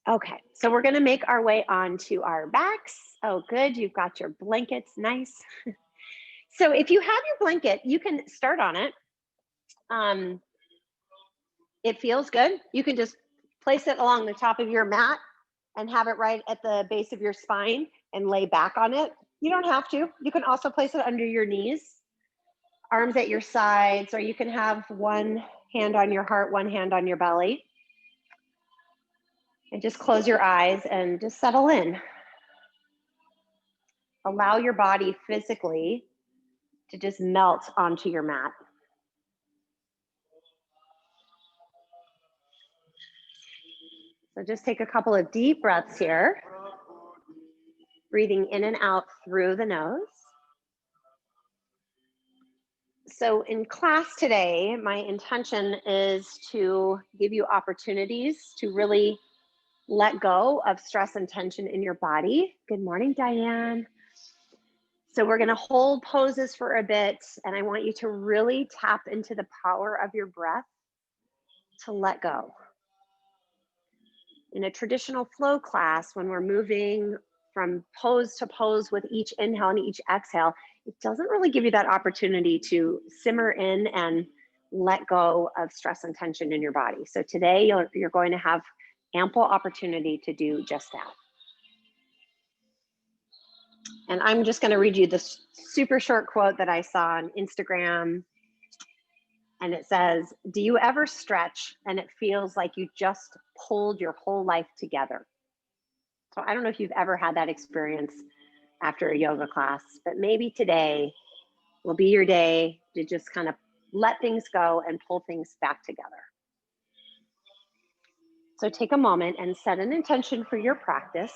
Okay, so we're gonna make our way onto our backs. Oh, good, you've got your blankets, nice. So if you have your blanket, you can start on it. Um, it feels good. You can just place it along the top of your mat and have it right at the base of your spine and lay back on it. You don't have to. You can also place it under your knees, arms at your sides, or you can have one hand on your heart, one hand on your belly. And just close your eyes and just settle in. Allow your body physically to just melt onto your mat. So just take a couple of deep breaths here, breathing in and out through the nose. So in class today, my intention is to give you opportunities to really let go of stress and tension in your body. Good morning, Diane. So we're going to hold poses for a bit, and I want you to really tap into the power of your breath to let go. In a traditional flow class, when we're moving from pose to pose with each inhale and each exhale, it doesn't really give you that opportunity to simmer in and let go of stress and tension in your body. So today you're going to have ample opportunity to do just that. And I'm just going to read you this super short quote that I saw on Instagram. And it says, "Do you ever stretch and it feels like you just pulled your whole life together?" So I don't know if you've ever had that experience after a yoga class, but maybe today will be your day to just kind of let things go and pull things back together. So take a moment and set an intention for your practice.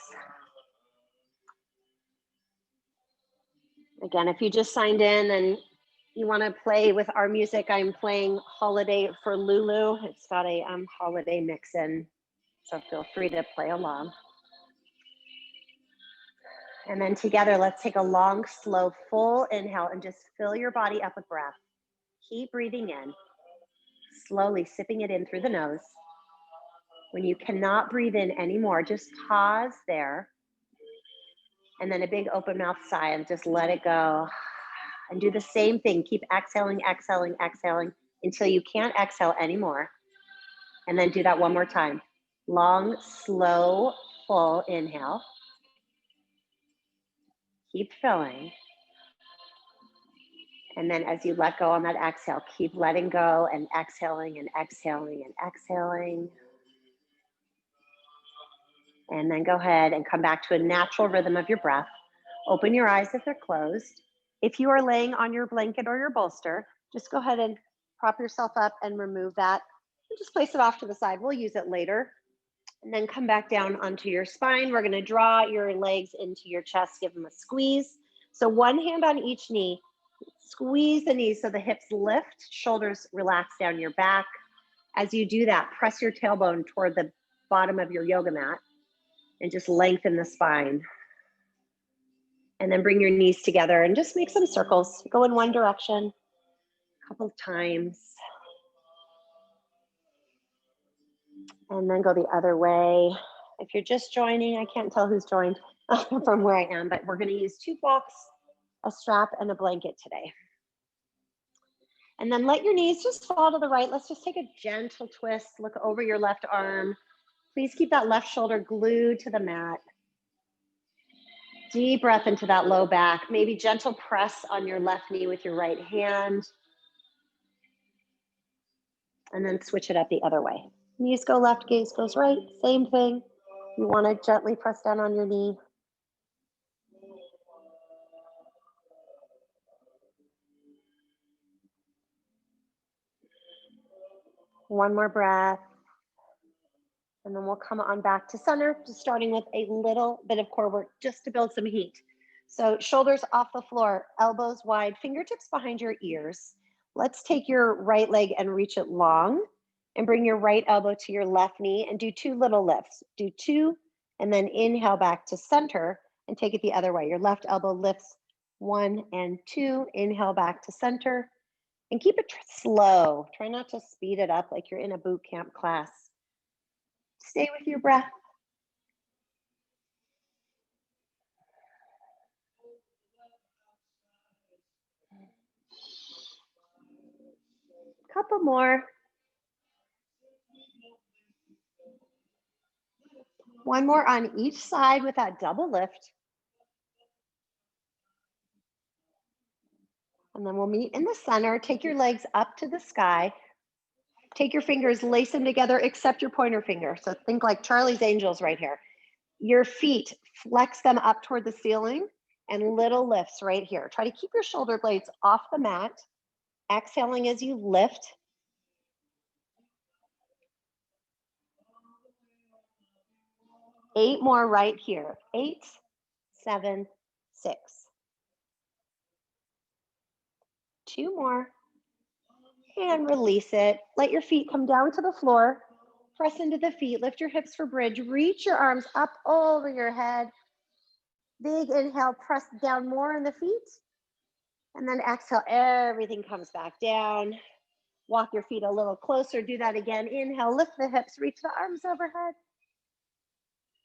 Again, if you just signed in and you want to play with our music, I'm playing Holiday for Lulu. It's got a holiday mix in, so feel free to play along. And then together, let's take a long, slow, full inhale and just fill your body up with breath. Keep breathing in, slowly sipping it in through the nose. When you cannot breathe in anymore, just pause there. And then a big open mouth sigh and just let it go. And do the same thing. Keep exhaling, exhaling, exhaling until you can't exhale anymore. And then do that one more time. Long, slow, full inhale. Keep filling. And then as you let go on that exhale, keep letting go and exhaling and exhaling and exhaling. And then go ahead and come back to a natural rhythm of your breath. Open your eyes if they're closed. If you are laying on your blanket or your bolster, just go ahead and prop yourself up and remove that. And just place it off to the side. We'll use it later. And then come back down onto your spine. We're going to draw your legs into your chest, give them a squeeze. So one hand on each knee. Squeeze the knees so the hips lift, shoulders relax down your back. As you do that, press your tailbone toward the bottom of your yoga mat and just lengthen the spine. And then bring your knees together and just make some circles. Go in one direction a couple of times. And then go the other way. If you're just joining, I can't tell who's joined from where I am, but we're going to use 2 blocks, a strap, and a blanket today. And then let your knees just fall to the right. Let's just take a gentle twist. Look over your left arm. Please keep that left shoulder glued to the mat. Deep breath into that low back. Maybe gentle press on your left knee with your right hand. And then switch it up the other way. Knees go left, gaze goes right. Same thing. You want to gently press down on your knee. One more breath. And then we'll come on back to center, just starting with a little bit of core work just to build some heat. So shoulders off the floor, elbows wide, fingertips behind your ears. Let's take your right leg and reach it long and bring your right elbow to your left knee and do 2 little lifts. Do 2 and then inhale back to center and take it the other way. Your left elbow lifts 1 and 2, inhale back to center and keep it slow. Try not to speed it up like you're in a boot camp class. Stay with your breath. Couple more. One more on each side with that double lift. And then we'll meet in the center. Take your legs up to the sky. Take your fingers, lace them together, except your pointer finger. So think like Charlie's Angels right here. Your feet, flex them up toward the ceiling and little lifts right here. Try to keep your shoulder blades off the mat. Exhaling as you lift. Eight more right here. 8, 7, 6. 2 more. And release it. Let your feet come down to the floor. Press into the feet. Lift your hips for bridge. Reach your arms up over your head. Big inhale. Press down more in the feet. And then exhale. Everything comes back down. Walk your feet a little closer. Do that again. Inhale. Lift the hips. Reach the arms overhead.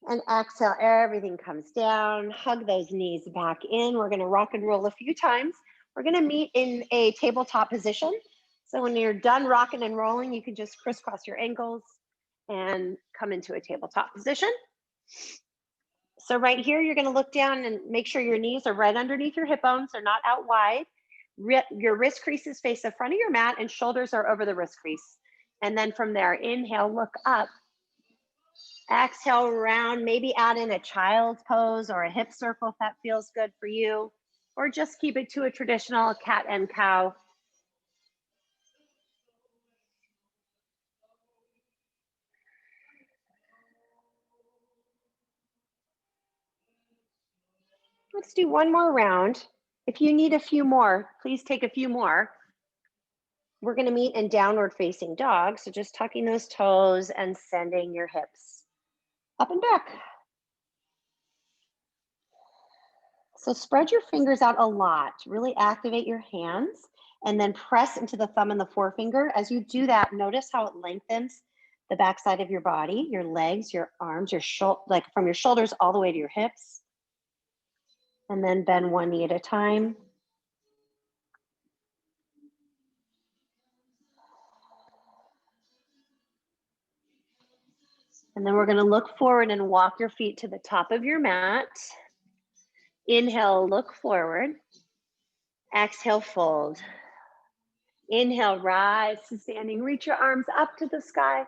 And exhale, everything comes down. Hug those knees back in. We're gonna rock and roll a few times. We're gonna meet in a tabletop position. So when you're done rocking and rolling, you can just crisscross your ankles and come into a tabletop position. So right here, you're gonna look down and make sure your knees are right underneath your hip bones. They're not out wide. Your wrist creases face the front of your mat and shoulders are over the wrist crease. And then from there, inhale, look up. Exhale, round, maybe add in a child's pose or a hip circle if that feels good for you, or just keep it to a traditional cat and cow. Let's do one more round. If you need a few more, please take a few more. We're gonna meet in downward facing dog. So just tucking those toes and sending your hips up and back. So spread your fingers out a lot, really activate your hands and then press into the thumb and the forefinger. As you do that, notice how it lengthens the backside of your body, your legs, your arms, your shoulder, like from your shoulders all the way to your hips. And then bend one knee at a time. And then we're gonna look forward and walk your feet to the top of your mat. Inhale, look forward. Exhale, fold. Inhale, rise to standing. Reach your arms up to the sky.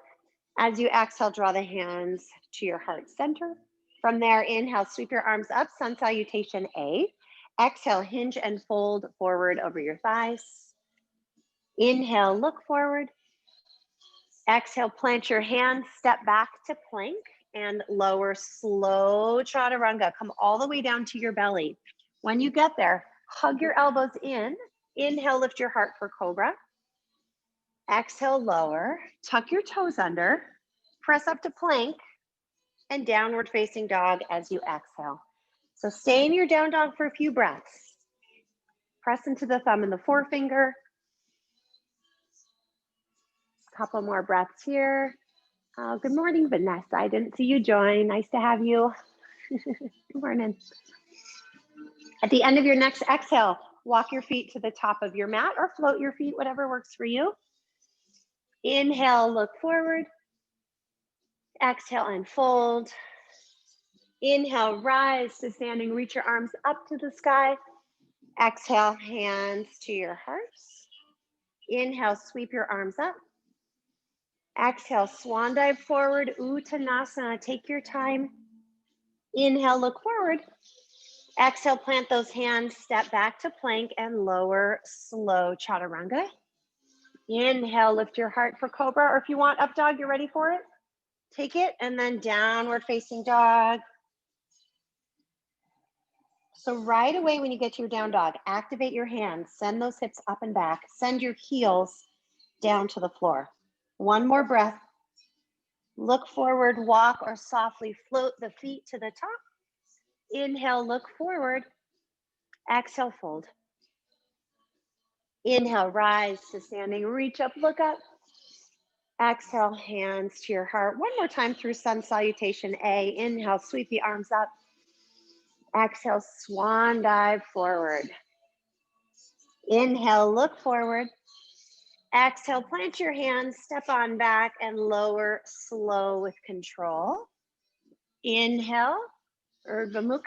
As you exhale, draw the hands to your heart center. From there, inhale, sweep your arms up, sun salutation A. Exhale, hinge and fold forward over your thighs. Inhale, look forward. Exhale, plant your hands, step back to plank and lower, slow chaturanga. Come all the way down to your belly. When you get there, hug your elbows in. Inhale, lift your heart for cobra. Exhale, lower, tuck your toes under, press up to plank and downward facing dog as you exhale. So stay in your down dog for a few breaths. Press into the thumb and the forefinger. Couple more breaths here. Good morning, Vanessa. I didn't see you join. Nice to have you. Good morning. At the end of your next exhale, walk your feet to the top of your mat or float your feet, whatever works for you. Inhale, look forward. Exhale and fold. Inhale, rise to standing. Reach your arms up to the sky. Exhale, hands to your hearts. Inhale, sweep your arms up. Exhale, swan dive forward, Uttanasana. Take your time. Inhale, look forward. Exhale, plant those hands, step back to plank and lower, slow chaturanga. Inhale, lift your heart for cobra, or if you want up dog, you're ready for it. Take it and then downward facing dog. So right away when you get to your down dog, activate your hands, send those hips up and back, send your heels down to the floor. One more breath. Look forward, walk or softly float the feet to the top. Inhale, look forward. Exhale, fold. Inhale, rise to standing, reach up, look up. Exhale, hands to your heart. One more time through sun salutation A. Inhale, sweep the arms up. Exhale, swan dive forward. Inhale, look forward. Exhale, plant your hands, step on back and lower slow with control. Inhale, Urdhva Mukha.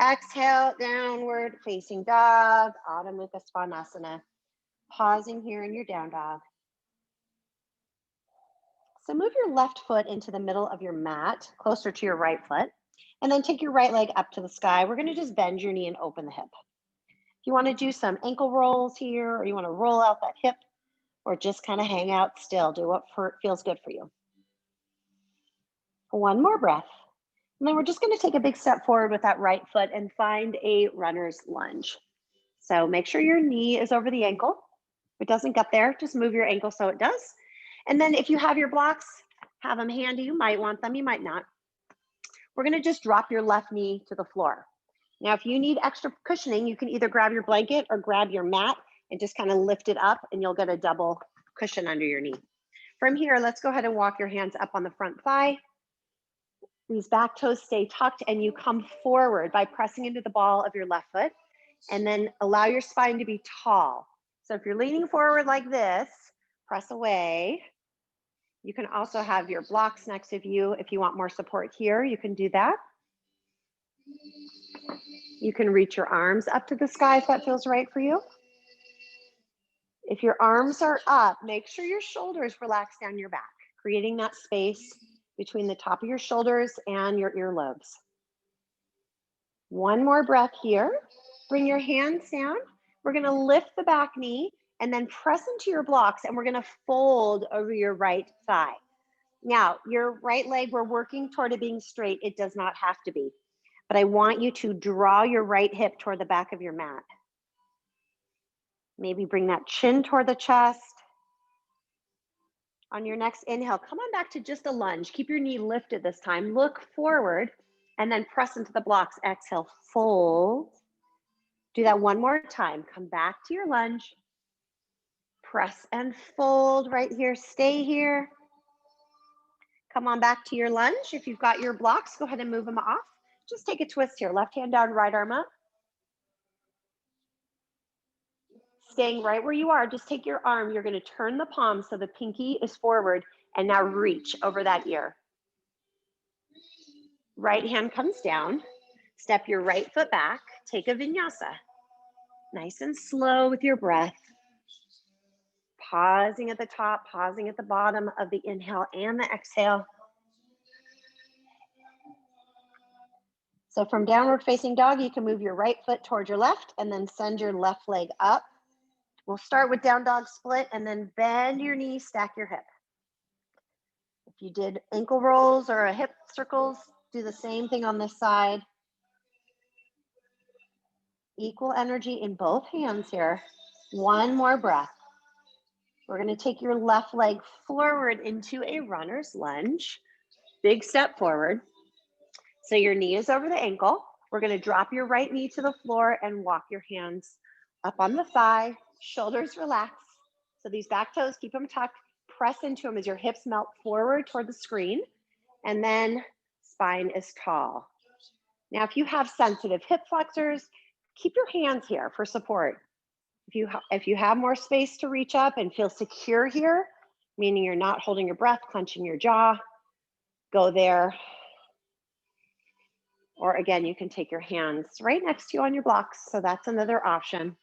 Exhale, downward facing dog, Adho Mukha Svanasana. Pausing here in your down dog. So move your left foot into the middle of your mat, closer to your right foot, and then take your right leg up to the sky. We're gonna just bend your knee and open the hip. If you wanna do some ankle rolls here, or you wanna roll out that hip, or just kind of hang out still, do what feels good for you. One more breath. And then we're just gonna take a big step forward with that right foot and find a runner's lunge. So make sure your knee is over the ankle. If it doesn't get there, just move your ankle so it does. And then if you have your blocks, have them handy. You might want them, you might not. We're gonna just drop your left knee to the floor. Now, if you need extra cushioning, you can either grab your blanket or grab your mat and just kind of lift it up and you'll get a double cushion under your knee. From here, let's go ahead and walk your hands up on the front thigh. These back toes stay tucked and you come forward by pressing into the ball of your left foot and then allow your spine to be tall. So if you're leaning forward like this, press away. You can also have your blocks next to you. If you want more support here, you can do that. You can reach your arms up to the sky if that feels right for you. If your arms are up, make sure your shoulders relax down your back, creating that space between the top of your shoulders and your earlobes. One more breath here. Bring your hands down. We're gonna lift the back knee and then press into your blocks and we're gonna fold over your right thigh. Now, your right leg, we're working toward it being straight. It does not have to be, but I want you to draw your right hip toward the back of your mat. Maybe bring that chin toward the chest. On your next inhale, come on back to just a lunge. Keep your knee lifted this time. Look forward and then press into the blocks. Exhale, fold. Do that one more time. Come back to your lunge. Press and fold right here. Stay here. Come on back to your lunge. If you've got your blocks, go ahead and move them off. Just take a twist here. Left hand down, right arm up. Staying right where you are, just take your arm. You're going to turn the palm so the pinky is forward and now reach over that ear. Right hand comes down. Step your right foot back. Take a vinyasa. Nice and slow with your breath. Pausing at the top, pausing at the bottom of the inhale and the exhale. So from downward facing dog, you can move your right foot towards your left and then send your left leg up. We'll start with down dog split and then bend your knee, stack your hip. If you did ankle rolls or a hip circles, do the same thing on this side. Equal energy in both hands here. One more breath. We're going to take your left leg forward into a runner's lunge. Big step forward. So your knee is over the ankle. We're going to drop your right knee to the floor and walk your hands up on the thigh. Shoulders relax. So these back toes, keep them tucked. Press into them as your hips melt forward toward the screen. And then spine is tall. Now, if you have sensitive hip flexors, keep your hands here for support. If you have more space to reach up and feel secure here, meaning you're not holding your breath, clenching your jaw, go there. Or again, you can take your hands right next to you on your blocks. So that's another option.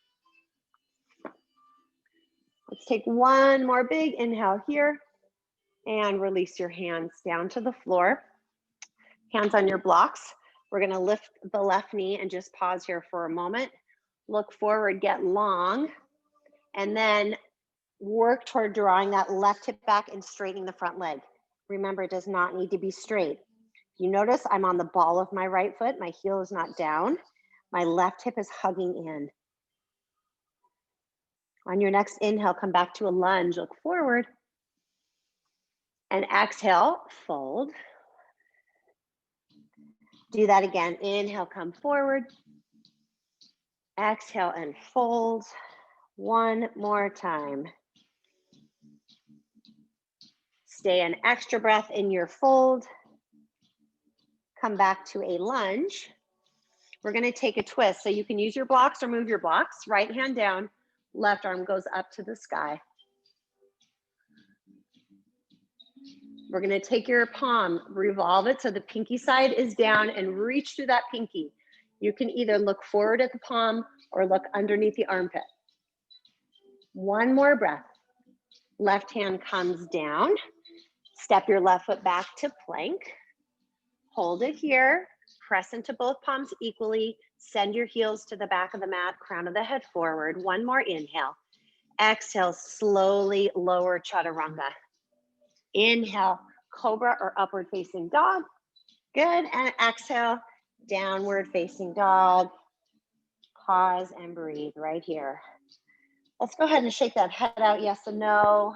Let's take one more big inhale here and release your hands down to the floor. Hands on your blocks. We're going to lift the left knee and just pause here for a moment. Look forward, get long, and then work toward drawing that left hip back and straightening the front leg. Remember, it does not need to be straight. You notice I'm on the ball of my right foot. My heel is not down. My left hip is hugging in. On your next inhale, come back to a lunge. Look forward. And exhale, fold. Do that again. Inhale, come forward. Exhale and fold. One more time. Stay an extra breath in your fold. Come back to a lunge. We're going to take a twist. So you can use your blocks or move your blocks. Right hand down, left arm goes up to the sky. We're gonna take your palm, revolve it so the pinky side is down and reach through that pinky. You can either look forward at the palm or look underneath the armpit. One more breath. Left hand comes down. Step your left foot back to plank. Hold it here. Press into both palms equally. Send your heels to the back of the mat, crown of the head forward. One more inhale. Exhale, slowly lower chaturanga. Inhale, cobra or upward facing dog. Good, and exhale, downward facing dog. Pause and breathe right here. Let's go ahead and shake that head out, yes and no.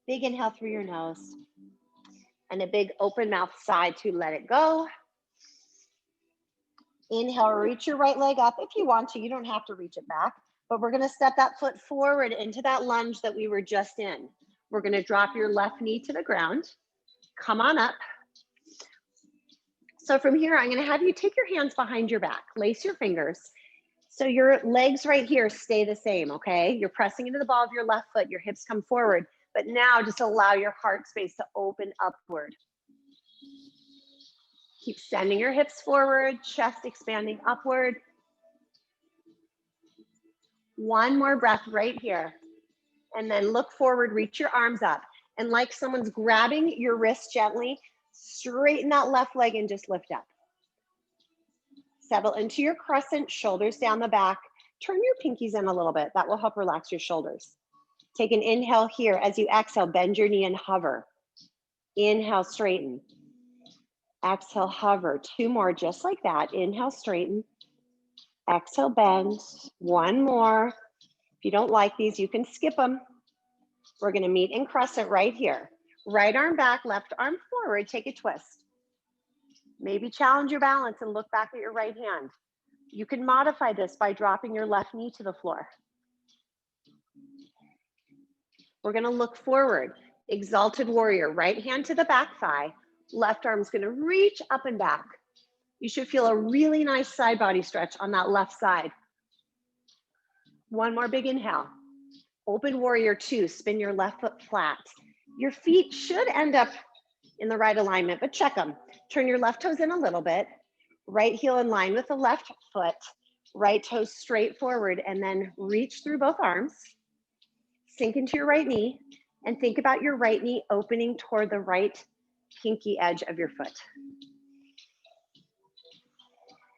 Big inhale through your nose. And a big open mouth sigh to let it go. Inhale, reach your right leg up if you want to. You don't have to reach it back, but we're gonna step that foot forward into that lunge that we were just in. We're gonna drop your left knee to the ground. Come on up. So from here, I'm gonna have you take your hands behind your back, lace your fingers. So your legs right here stay the same, okay? You're pressing into the ball of your left foot, your hips come forward, but now just allow your heart space to open upward. Keep sending your hips forward, chest expanding upward. One more breath right here. And then look forward, reach your arms up. And like someone's grabbing your wrist gently, straighten that left leg and just lift up. Settle into your crescent, shoulders down the back. Turn your pinkies in a little bit. That will help relax your shoulders. Take an inhale here. As you exhale, bend your knee and hover. Inhale, straighten. Exhale, hover. Two more, just like that. Inhale, straighten. Exhale, bend. One more. If you don't like these, you can skip them. We're gonna meet in crescent right here. Right arm back, left arm forward, take a twist. Maybe challenge your balance and look back at your right hand. You can modify this by dropping your left knee to the floor. We're gonna look forward. Exalted warrior, right hand to the back thigh. Left arm's gonna reach up and back. You should feel a really nice side body stretch on that left side. One more big inhale. Open warrior two, spin your left foot flat. Your feet should end up in the right alignment, but check them. Turn your left toes in a little bit. Right heel in line with the left foot. Right toes straight forward, and then reach through both arms. Sink into your right knee, and think about your right knee opening toward the right pinky edge of your foot.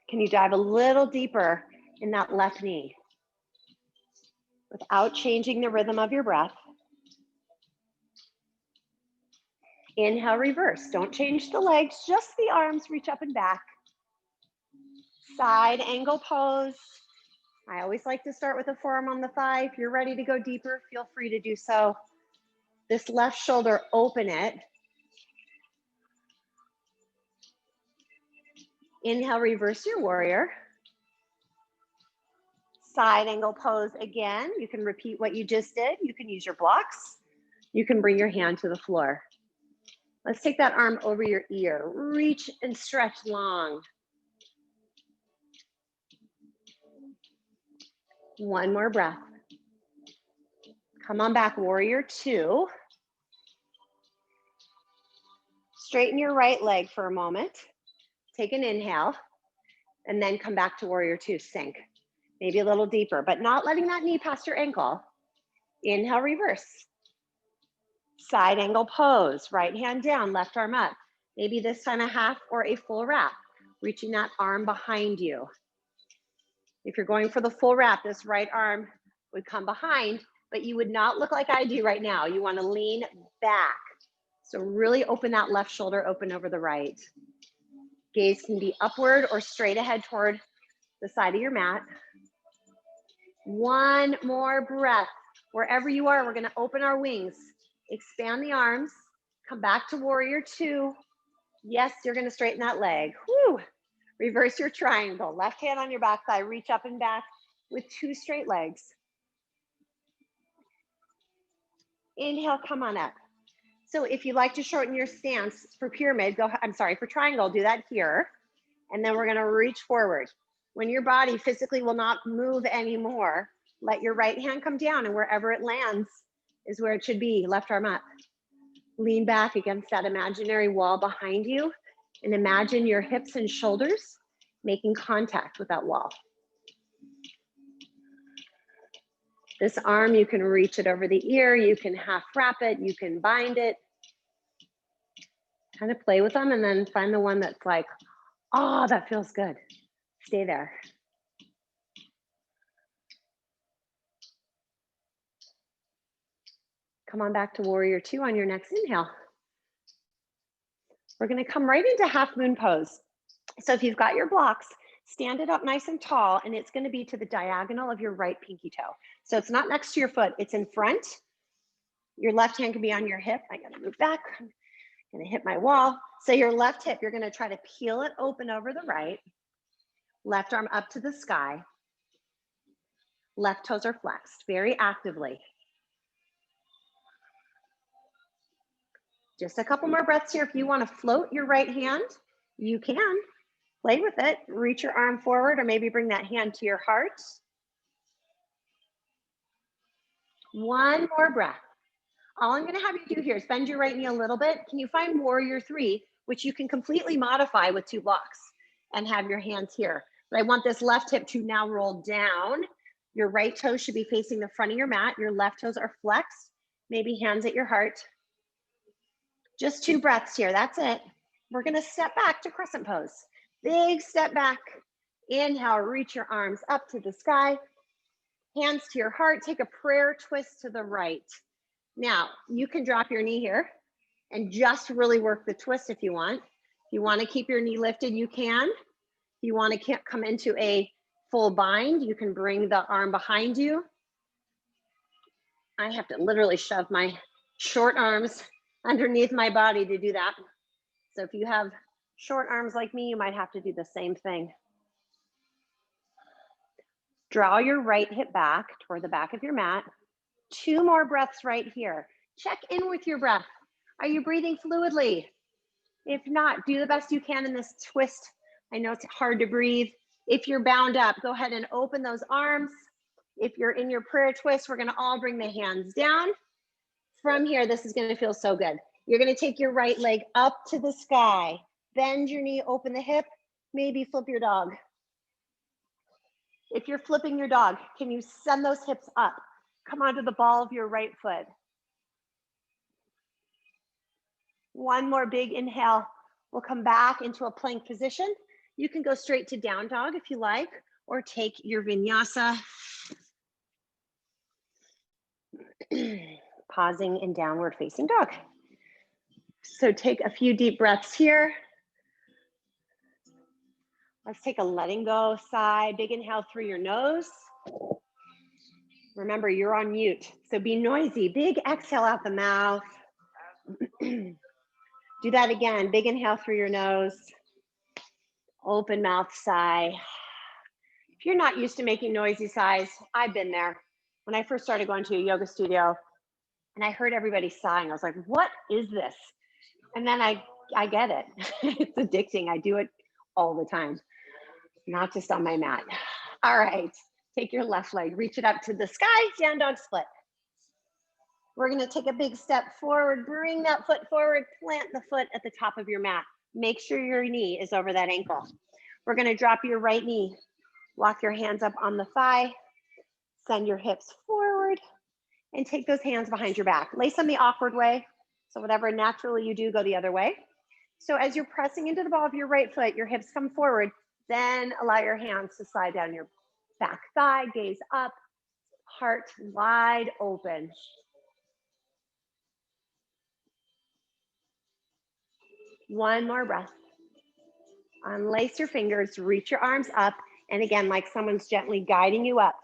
Can you dive a little deeper in that left knee without changing the rhythm of your breath? Inhale, reverse. Don't change the legs, just the arms. Reach up and back. Side angle pose. I always like to start with a forearm on the thigh. If you're ready to go deeper, feel free to do so. This left shoulder, open it. Inhale, reverse your warrior. Side angle pose again. You can repeat what you just did. You can use your blocks. You can bring your hand to the floor. Let's take that arm over your ear. Reach and stretch long. One more breath. Come on back, warrior two. Straighten your right leg for a moment. Take an inhale, and then come back to warrior two, sink. Maybe a little deeper, but not letting that knee past your ankle. Inhale, reverse. Side angle pose, right hand down, left arm up. Maybe this time a half or a full wrap, reaching that arm behind you. If you're going for the full wrap, this right arm would come behind, but you would not look like I do right now. You want to lean back. So really open that left shoulder, open over the right. Gaze can be upward or straight ahead toward the side of your mat. One more breath. Wherever you are, we're going to open our wings. Expand the arms. Come back to warrior two. Yes, you're going to straighten that leg. Whew. Reverse your triangle. Left hand on your back thigh. Reach up and back with two straight legs. Inhale, come on up. So if you'd like to shorten your stance for pyramid, for triangle, do that here. And then we're going to reach forward. When your body physically will not move anymore, let your right hand come down, and wherever it lands, is where it should be, left arm up. Lean back against that imaginary wall behind you and imagine your hips and shoulders making contact with that wall. This arm, you can reach it over the ear, you can half wrap it, you can bind it. Kind of play with them and then find the one that's like, oh, that feels good. Stay there. Come on back to warrior two on your next inhale. We're gonna come right into half moon pose. So if you've got your blocks, stand it up nice and tall, and it's gonna be to the diagonal of your right pinky toe. So it's not next to your foot, it's in front. Your left hand can be on your hip. I gotta move back. I'm gonna hit my wall. So your left hip, you're gonna try to peel it open over the right. Left arm up to the sky. Left toes are flexed very actively. Just a couple more breaths here. If you want to float your right hand, you can. Play with it. Reach your arm forward or maybe bring that hand to your heart. One more breath. All I'm going to have you do here is bend your right knee a little bit. Can you find warrior three, which you can completely modify with two blocks and have your hands here. But I want this left hip to now roll down. Your right toes should be facing the front of your mat. Your left toes are flexed. Maybe hands at your heart. Just 2 breaths here, that's it. We're gonna step back to crescent pose. Big step back. Inhale, reach your arms up to the sky. Hands to your heart, take a prayer twist to the right. Now, you can drop your knee here and just really work the twist if you want. If you wanna keep your knee lifted, you can. If you wanna come into a full bind, you can bring the arm behind you. I have to literally shove my short arms underneath my body to do that. So if you have short arms like me, you might have to do the same thing. Draw your right hip back toward the back of your mat. 2 more breaths right here. Check in with your breath. Are you breathing fluidly? If not, do the best you can in this twist. I know it's hard to breathe. If you're bound up, go ahead and open those arms. If you're in your prayer twist, we're gonna all bring the hands down. From here, this is gonna feel so good. You're gonna take your right leg up to the sky, bend your knee, open the hip, maybe flip your dog. If you're flipping your dog, can you send those hips up? Come onto the ball of your right foot. One more big inhale. We'll come back into a plank position. You can go straight to down dog if you like, or take your vinyasa. Pausing in downward facing dog. So take a few deep breaths here. Let's take a letting go sigh. Big inhale through your nose. Remember, you're on mute, so be noisy. Big exhale out the mouth. Do that again. Big inhale through your nose. Open mouth sigh. If you're not used to making noisy sighs, I've been there. When I first started going to a yoga studio and I heard everybody sighing, I was like, what is this? And then I get it. It's addicting. I do it all the time, not just on my mat. All right, take your left leg, reach it up to the sky, down dog split. We're gonna take a big step forward, bring that foot forward, plant the foot at the top of your mat. Make sure your knee is over that ankle. We're gonna drop your right knee, walk your hands up on the thigh, send your hips forward, and take those hands behind your back. Lace them the awkward way. So whatever naturally you do, go the other way. So as you're pressing into the ball of your right foot, your hips come forward, then allow your hands to slide down your back thigh, gaze up, heart wide open. One more breath. Unlace your fingers, reach your arms up, and again, like someone's gently guiding you up,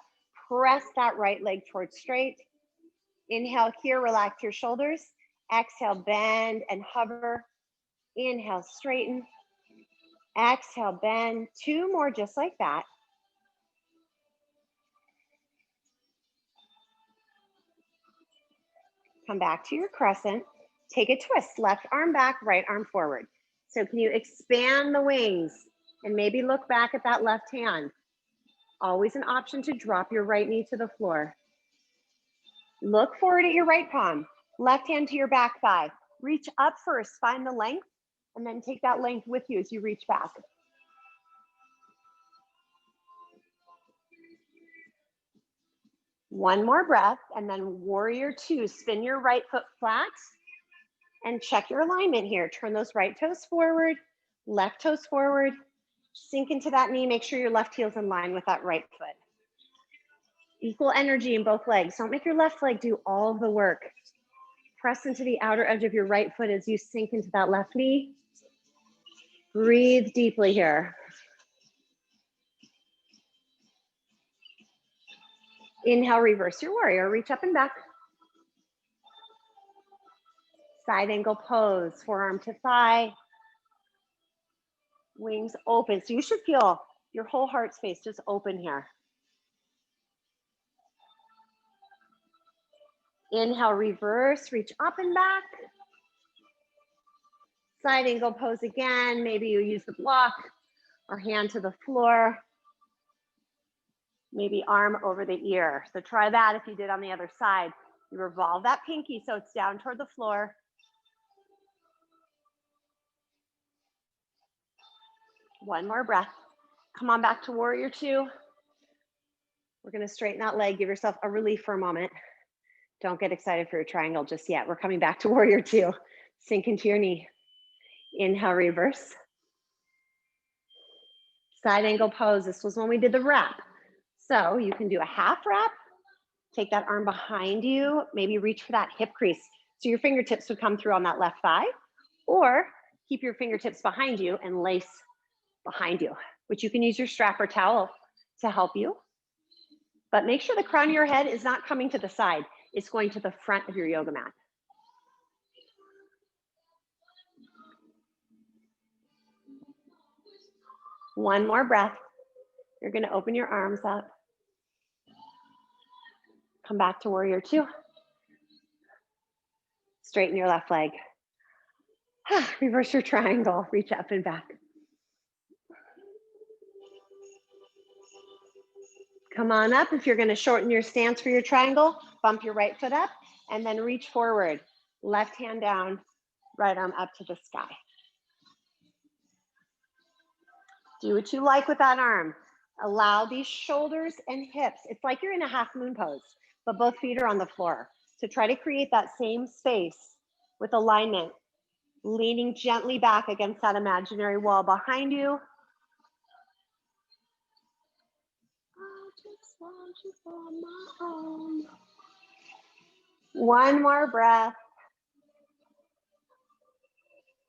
press that right leg towards straight. Inhale here, relax your shoulders. Exhale, bend and hover. Inhale, straighten. Exhale, bend. 2 more just like that. Come back to your crescent. Take a twist, left arm back, right arm forward. So can you expand the wings and maybe look back at that left hand? Always an option to drop your right knee to the floor. Look forward at your right palm, left hand to your back thigh. Reach up first, find the length, and then take that length with you as you reach back. One more breath, and then warrior two. Spin your right foot flat and check your alignment here. Turn those right toes forward, left toes forward. Sink into that knee. Make sure your left heel's in line with that right foot. Equal energy in both legs. Don't make your left leg do all of the work. Press into the outer edge of your right foot as you sink into that left knee. Breathe deeply here. Inhale, reverse your warrior. Reach up and back. Side angle pose, forearm to thigh. Wings open. So you should feel your whole heart space just open here. Inhale, reverse, reach up and back. Side angle pose again. Maybe you use the block or hand to the floor. Maybe arm over the ear. So try that if you did on the other side. You revolve that pinky so it's down toward the floor. One more breath. Come on back to warrior two. We're gonna straighten that leg. Give yourself a relief for a moment. Don't get excited for your triangle just yet. We're coming back to warrior two. Sink into your knee. Inhale, reverse. Side angle pose. This was when we did the wrap. So you can do a half wrap. Take that arm behind you. Maybe reach for that hip crease. So your fingertips would come through on that left thigh. Or keep your fingertips behind you and lace behind you, which you can use your strap or towel to help you. But make sure the crown of your head is not coming to the side. It's going to the front of your yoga mat. One more breath. You're going to open your arms up. Come back to warrior two. Straighten your left leg. Reverse your triangle. Reach up and back. Come on up. If you're going to shorten your stance for your triangle, bump your right foot up and then reach forward. Left hand down, right arm up to the sky. Do what you like with that arm. Allow these shoulders and hips. It's like you're in a half moon pose, but both feet are on the floor. So try to create that same space with alignment, leaning gently back against that imaginary wall behind you. I just want you for my own. One more breath.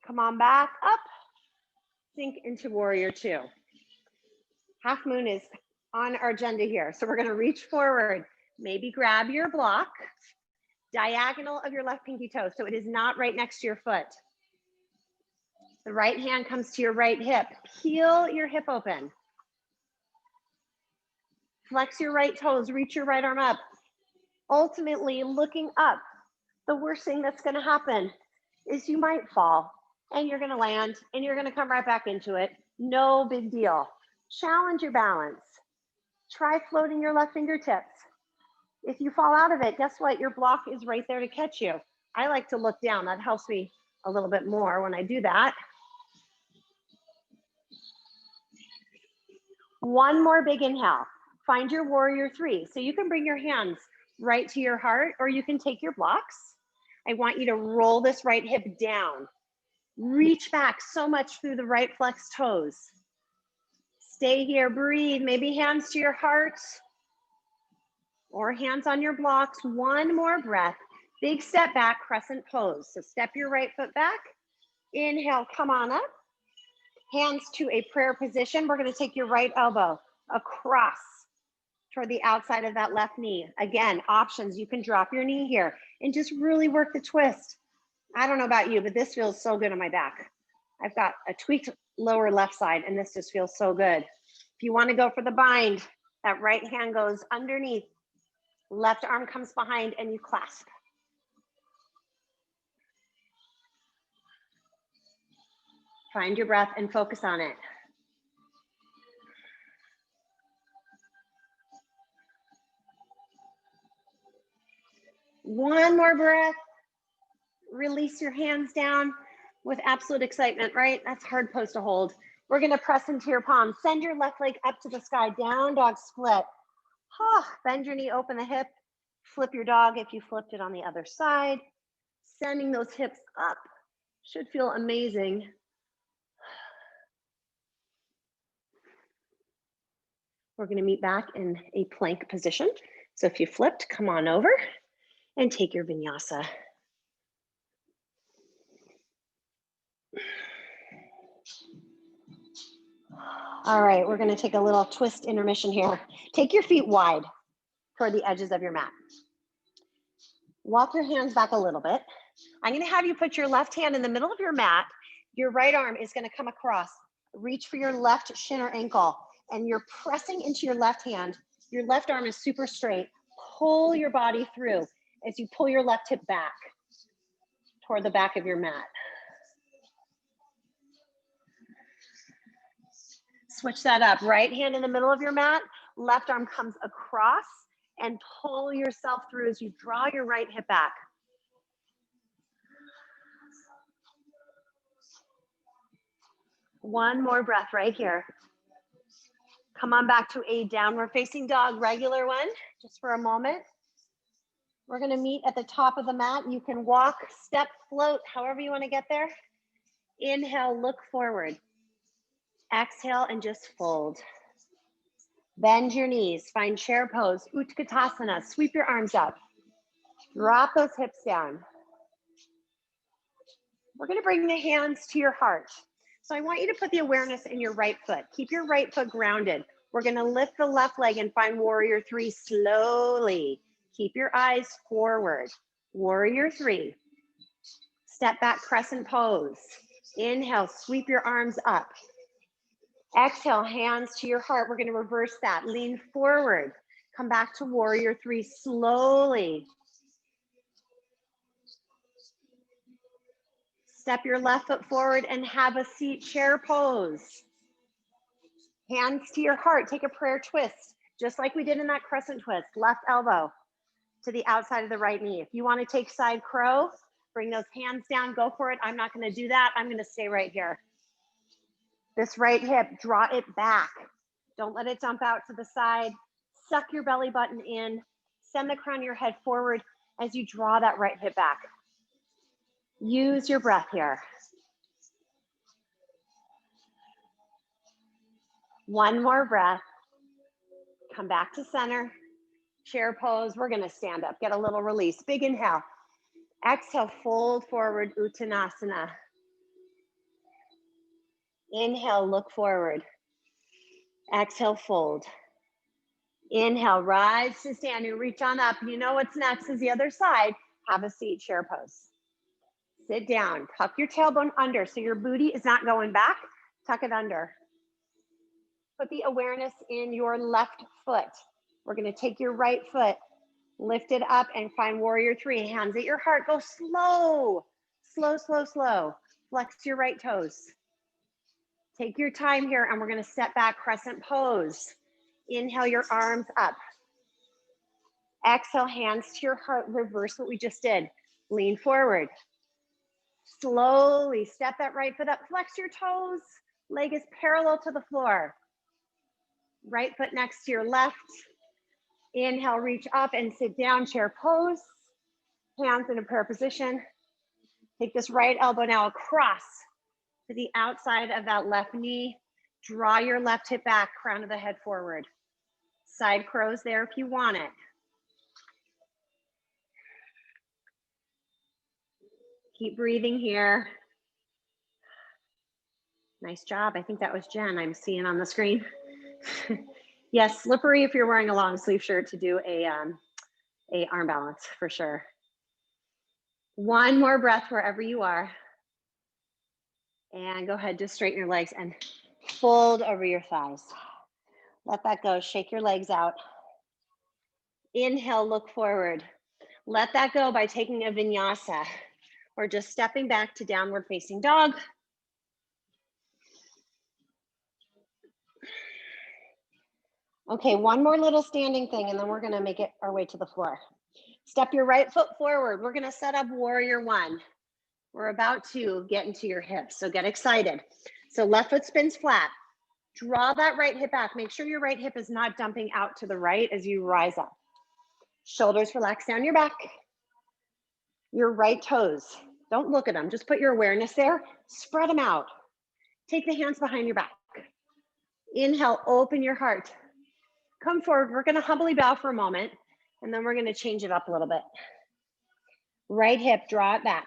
Come on back up. Sink into warrior two. Half moon is on our agenda here. So we're going to reach forward. Maybe grab your block, diagonal of your left pinky toe. So it is not right next to your foot. The right hand comes to your right hip. Peel your hip open. Flex your right toes. Reach your right arm up. Ultimately, looking up. The worst thing that's going to happen is you might fall and you're going to land and you're going to come right back into it. No big deal. Challenge your balance. Try floating your left fingertips. If you fall out of it, guess what? Your block is right there to catch you. I like to look down. That helps me a little bit more when I do that. One more big inhale. Find your warrior three. So you can bring your hands right to your heart, or you can take your blocks. I want you to roll this right hip down. Reach back so much through the right flex toes. Stay here, breathe. Maybe hands to your heart or hands on your blocks. One more breath. Big step back, crescent pose. So step your right foot back. Inhale, come on up. Hands to a prayer position. We're going to take your right elbow across toward the outside of that left knee. Again, options. You can drop your knee here and just really work the twist. I don't know about you, but this feels so good on my back. I've got a tweaked lower left side, and this just feels so good. If you want to go for the bind, that right hand goes underneath. Left arm comes behind, and you clasp. Find your breath and focus on it. One more breath. Release your hands down with absolute excitement, right? That's a hard pose to hold. We're gonna press into your palms. Send your left leg up to the sky, down dog split. Bend your knee, open the hip. Flip your dog if you flipped it on the other side. Sending those hips up. Should feel amazing. We're gonna meet back in a plank position. So if you flipped, come on over and take your vinyasa. All right, we're gonna take a little twist intermission here. Take your feet wide toward the edges of your mat. Walk your hands back a little bit. I'm gonna have you put your left hand in the middle of your mat. Your right arm is gonna come across. Reach for your left shin or ankle, and you're pressing into your left hand. Your left arm is super straight. Pull your body through as you pull your left hip back toward the back of your mat. Switch that up. Right hand in the middle of your mat, left arm comes across, and pull yourself through as you draw your right hip back. One more breath right here. Come on back to a downward facing dog, regular one, just for a moment. We're gonna meet at the top of the mat. You can walk, step, float, however you wanna get there. Inhale, look forward. Exhale and just fold. Bend your knees, find chair pose, Utkatasana, sweep your arms up. Drop those hips down. We're gonna bring the hands to your heart. So I want you to put the awareness in your right foot. Keep your right foot grounded. We're gonna lift the left leg and find warrior three slowly. Keep your eyes forward. Warrior three. Step back, crescent pose. Inhale, sweep your arms up. Exhale, hands to your heart. We're gonna reverse that. Lean forward. Come back to warrior three slowly. Step your left foot forward and have a seat, chair pose. Hands to your heart, take a prayer twist, just like we did in that crescent twist. Left elbow to the outside of the right knee. If you want to take side crow, bring those hands down, go for it. I'm not going to do that. I'm going to stay right here. This right hip, draw it back. Don't let it dump out to the side. Suck your belly button in. Send the crown of your head forward as you draw that right hip back. Use your breath here. One more breath. Come back to center. Chair pose. We're going to stand up. Get a little release. Big inhale. Exhale, fold forward, Uttanasana. Inhale, look forward. Exhale, fold. Inhale, rise to standing. Reach on up. You know what's next is the other side. Have a seat, chair pose. Sit down. Tuck your tailbone under so your booty is not going back. Tuck it under. Put the awareness in your left foot. We're going to take your right foot, lift it up, and find warrior three. Hands at your heart. Go slow. Slow, slow, slow. Flex your right toes. Take your time here, and we're going to step back, crescent pose. Inhale your arms up. Exhale, hands to your heart. Reverse what we just did. Lean forward. Slowly step that right foot up. Flex your toes. Leg is parallel to the floor. Right foot next to your left. Inhale, reach up and sit down, chair pose. Hands in a prayer position. Take this right elbow now across to the outside of that left knee. Draw your left hip back, crown of the head forward. Side crows there if you want it. Keep breathing here. Nice job. I think that was Jen I'm seeing on the screen. Yes, slippery if you're wearing a long sleeve shirt to do a arm balance for sure. One more breath wherever you are. And go ahead, just straighten your legs and fold over your thighs. Let that go. Shake your legs out. Inhale, look forward. Let that go by taking a vinyasa or just stepping back to downward facing dog. Okay, one more little standing thing and then we're gonna make it our way to the floor. Step your right foot forward. We're gonna set up warrior one. We're about to get into your hips, so get excited. So left foot spins flat. Draw that right hip back. Make sure your right hip is not dumping out to the right as you rise up. Shoulders relax down your back. Your right toes, don't look at them. Just put your awareness there. Spread them out. Take the hands behind your back. Inhale, open your heart. Come forward. We're gonna humbly bow for a moment, and then we're gonna change it up a little bit. Right hip, draw it back.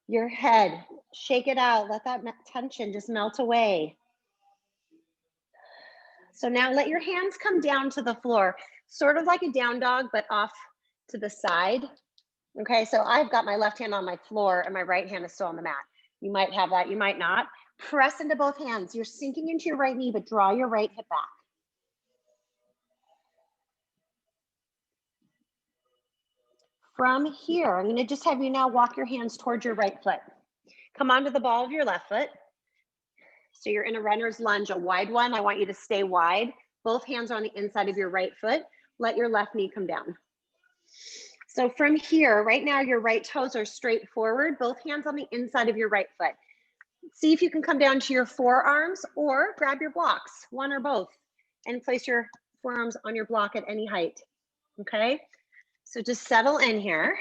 Your head, shake it out. Let that tension just melt away. So now let your hands come down to the floor, sort of like a down dog, but off to the side. Okay, so I've got my left hand on my floor and my right hand is still on the mat. You might have that, you might not. Press into both hands. You're sinking into your right knee, but draw your right hip back. From here, I'm gonna just have you now walk your hands towards your right foot. Come onto the ball of your left foot. So you're in a runner's lunge, a wide one. I want you to stay wide. Both hands are on the inside of your right foot. Let your left knee come down. So from here, right now, your right toes are straight forward, both hands on the inside of your right foot. See if you can come down to your forearms or grab your blocks, one or both, and place your forearms on your block at any height, okay? So just settle in here.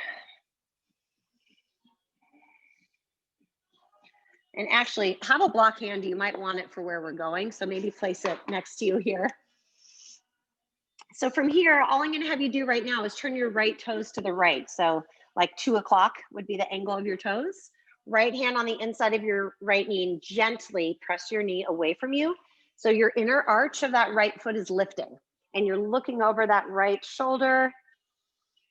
And actually, have a block handy. You might want it for where we're going, so maybe place it next to you here. So from here, all I'm gonna have you do right now is turn your right toes to the right. So like 2 o'clock would be the angle of your toes. Right hand on the inside of your right knee and gently press your knee away from you. So your inner arch of that right foot is lifting and you're looking over that right shoulder.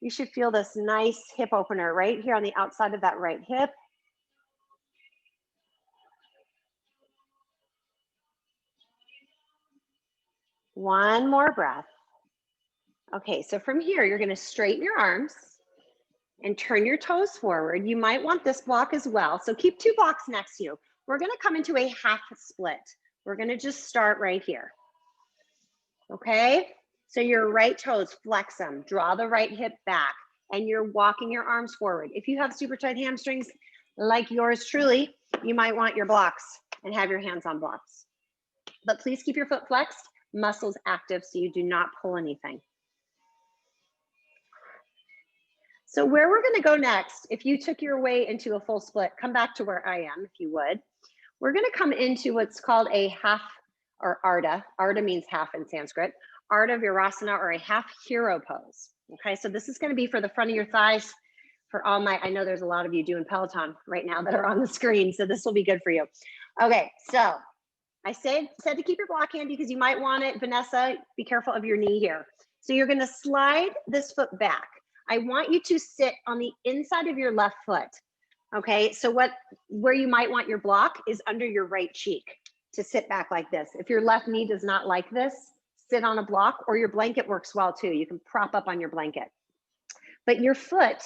You should feel this nice hip opener right here on the outside of that right hip. One more breath. Okay, so from here, you're gonna straighten your arms and turn your toes forward. You might want this block as well. So keep 2 blocks next to you. We're gonna come into a half split. We're gonna just start right here. Okay, so your right toes, flex them, draw the right hip back, and you're walking your arms forward. If you have super tight hamstrings like yours truly, you might want your blocks and have your hands on blocks. But please keep your foot flexed, muscles active so you do not pull anything. So where we're gonna go next, if you took your way into a full split, come back to where I am, if you would. We're gonna come into what's called a half or Ardha. Ardha means half in Sanskrit. Ardha Virasana, or a half hero pose. Okay, so this is gonna be for the front of your thighs. For all my, I know there's a lot of you doing Peloton right now that are on the screen, so this will be good for you. Okay, so I said to keep your block handy because you might want it. Vanessa, be careful of your knee here. So you're gonna slide this foot back. I want you to sit on the inside of your left foot. Okay, so where you might want your block is under your right cheek to sit back like this. If your left knee does not like this, sit on a block, or your blanket works well too. You can prop up on your blanket. But your foot,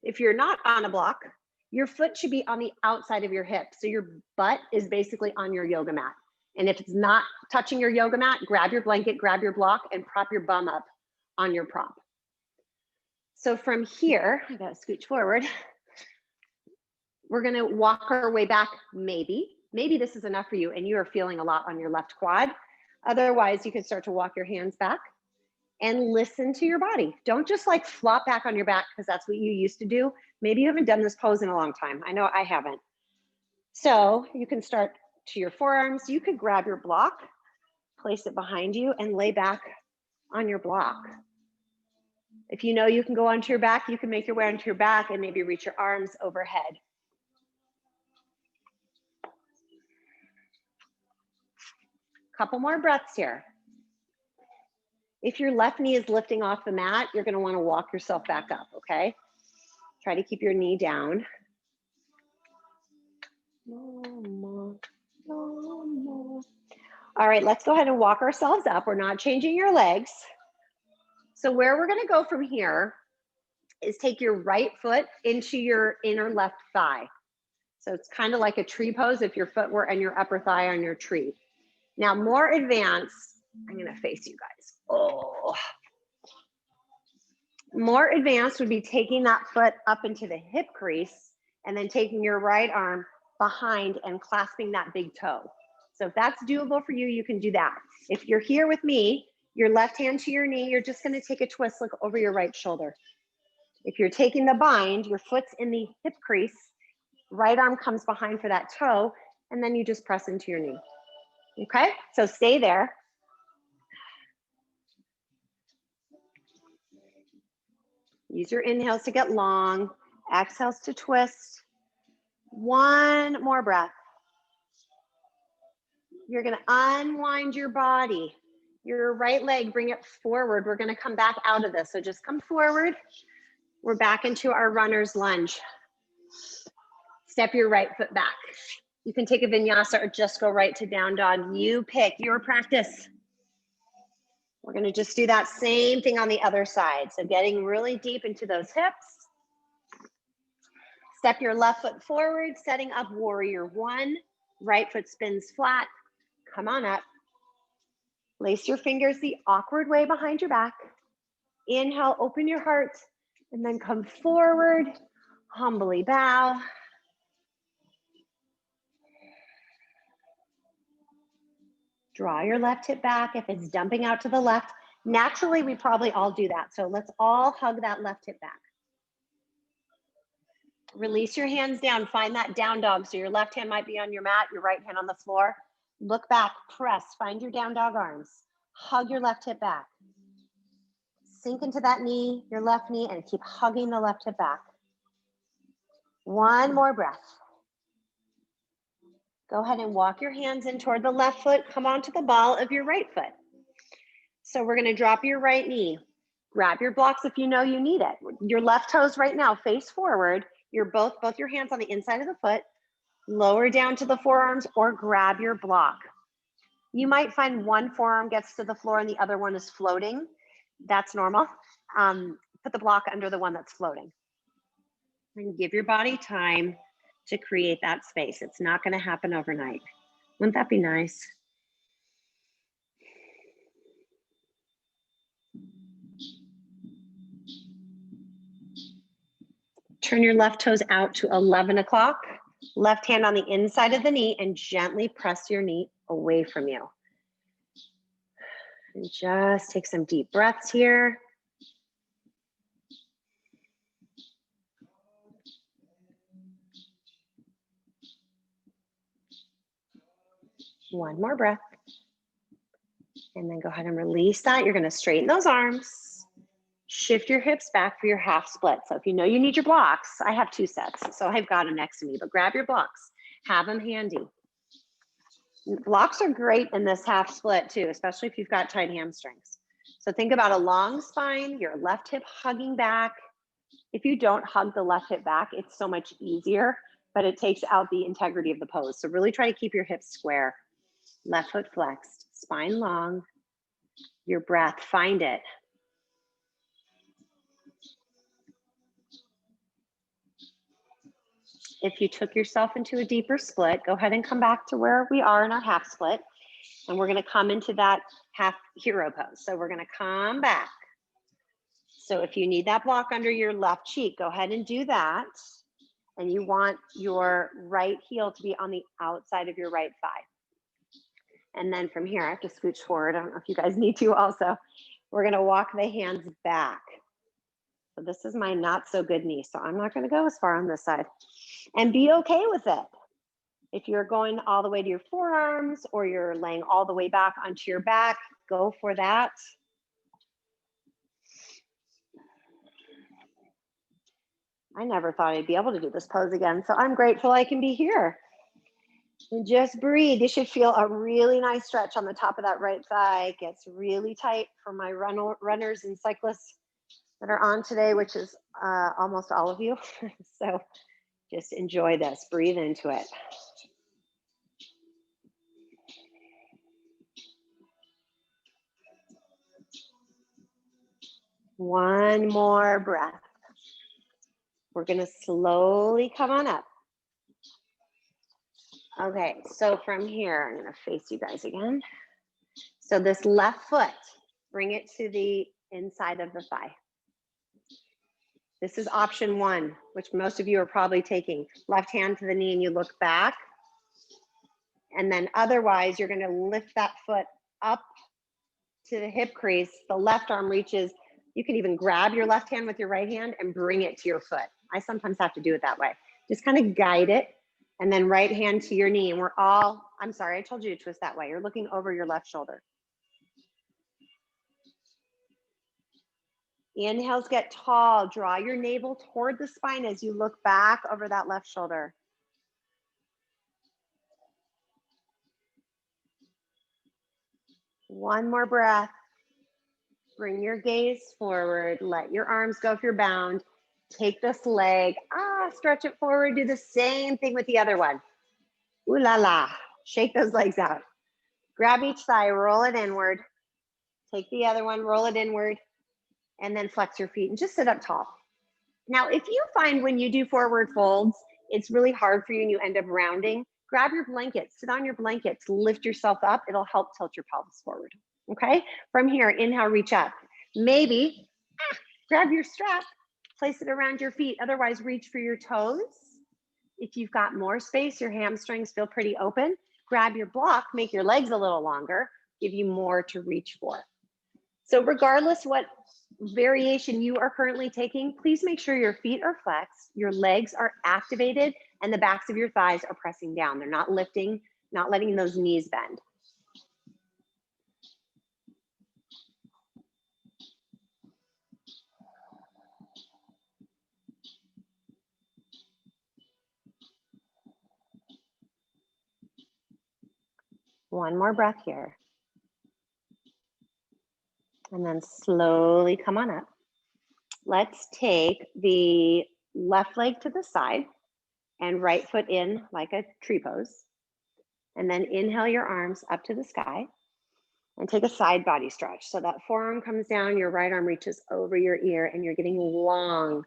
if you're not on a block, your foot should be on the outside of your hip. So your butt is basically on your yoga mat. And if it's not touching your yoga mat, grab your blanket, grab your block, and prop your bum up on your prop. So from here, I gotta scooch forward. We're gonna walk our way back, maybe this is enough for you and you are feeling a lot on your left quad. Otherwise, you can start to walk your hands back and listen to your body. Don't just like flop back on your back because that's what you used to do. Maybe you haven't done this pose in a long time. I know I haven't. So you can start to your forearms. You could grab your block, place it behind you and lay back on your block. If you know you can go onto your back, you can make your way onto your back and maybe reach your arms overhead. Couple more breaths here. If your left knee is lifting off the mat, you're gonna wanna walk yourself back up, okay? Try to keep your knee down. All right, let's go ahead and walk ourselves up. We're not changing your legs. So where we're gonna go from here is take your right foot into your inner left thigh. So it's kind of like a tree pose if your foot were in your upper thigh on your tree. Now more advanced, I'm gonna face you guys. Oh. More advanced would be taking that foot up into the hip crease and then taking your right arm behind and clasping that big toe. So if that's doable for you, you can do that. If you're here with me, your left hand to your knee, you're just going to take a twist, look over your right shoulder. If you're taking the bind, your foot's in the hip crease, right arm comes behind for that toe, and then you just press into your knee. Okay, so stay there. Use your inhales to get long, exhales to twist. One more breath. You're gonna unwind your body. Your right leg, bring it forward. We're gonna come back out of this. So just come forward. We're back into our runner's lunge. Step your right foot back. You can take a vinyasa or just go right to down dog. You pick your practice. We're gonna just do that same thing on the other side. So getting really deep into those hips. Step your left foot forward, setting up warrior one. Right foot spins flat. Come on up. Lace your fingers the awkward way behind your back. Inhale, open your heart, and then come forward, humbly bow. Draw your left hip back. If it's dumping out to the left, naturally, we probably all do that. So let's all hug that left hip back. Release your hands down. Find that down dog. So your left hand might be on your mat, your right hand on the floor. Look back, press, find your down dog arms. Hug your left hip back. Sink into that knee, your left knee, and keep hugging the left hip back. One more breath. Go ahead and walk your hands in toward the left foot. Come onto the ball of your right foot. So we're going to drop your right knee. Grab your blocks if you know you need it. Your left toes right now face forward. You're both your hands on the inside of the foot. Lower down to the forearms or grab your block. You might find one forearm gets to the floor and the other one is floating. That's normal. Put the block under the one that's floating. And give your body time to create that space. It's not going to happen overnight. Wouldn't that be nice? Turn your left toes out to 11 o'clock. Left hand on the inside of the knee and gently press your knee away from you. And just take some deep breaths here. One more breath. And then go ahead and release that. You're going to straighten those arms. Shift your hips back for your half split. So if you know you need your blocks, I have 2 sets. So I've got them next to me, but grab your blocks. Have them handy. Blocks are great in this half split too, especially if you've got tight hamstrings. So think about a long spine, your left hip hugging back. If you don't hug the left hip back, it's so much easier, but it takes out the integrity of the pose. So really try to keep your hips square. Left foot flexed, spine long. Your breath, find it. If you took yourself into a deeper split, go ahead and come back to where we are in our half split. And we're going to come into that half hero pose. So we're going to come back. So if you need that block under your left cheek, go ahead and do that. And you want your right heel to be on the outside of your right thigh. And then from here, I have to scooch forward. I don't know if you guys need to also. We're going to walk the hands back. So this is my not so good knee. So I'm not going to go as far on this side. And be okay with it. If you're going all the way to your forearms or you're laying all the way back onto your back, go for that. I never thought I'd be able to do this pose again, so I'm grateful I can be here. And just breathe. You should feel a really nice stretch on the top of that right thigh. It gets really tight for my runners and cyclists that are on today, which is almost all of you. So just enjoy this. Breathe into it. One more breath. We're going to slowly come on up. Okay, so from here, I'm going to face you guys again. So this left foot, bring it to the inside of the thigh. This is option one, which most of you are probably taking. Left hand to the knee and you look back. And then otherwise, you're gonna lift that foot up to the hip crease. The left arm reaches. You can even grab your left hand with your right hand and bring it to your foot. I sometimes have to do it that way. Just kind of guide it. And then right hand to your knee. And we're all, I'm sorry, I told you to twist that way. You're looking over your left shoulder. Inhales get tall. Draw your navel toward the spine as you look back over that left shoulder. One more breath. Bring your gaze forward. Let your arms go if you're bound. Take this leg, stretch it forward. Do the same thing with the other one. Ooh la la. Shake those legs out. Grab each thigh, roll it inward. Take the other one, roll it inward, and then flex your feet and just sit up tall. Now, if you find when you do forward folds, it's really hard for you and you end up rounding, grab your blankets, sit on your blankets, lift yourself up. It'll help tilt your pelvis forward. Okay? From here, inhale, reach up. Maybe grab your strap, place it around your feet. Otherwise, reach for your toes. If you've got more space, your hamstrings feel pretty open. Grab your block, make your legs a little longer, give you more to reach for. So regardless what variation you are currently taking, please make sure your feet are flexed, your legs are activated, and the backs of your thighs are pressing down. They're not lifting, not letting those knees bend. One more breath here. And then slowly come on up. Let's take the left leg to the side and right foot in like a tree pose. And then inhale your arms up to the sky and take a side body stretch. So that forearm comes down, your right arm reaches over your ear and you're getting long.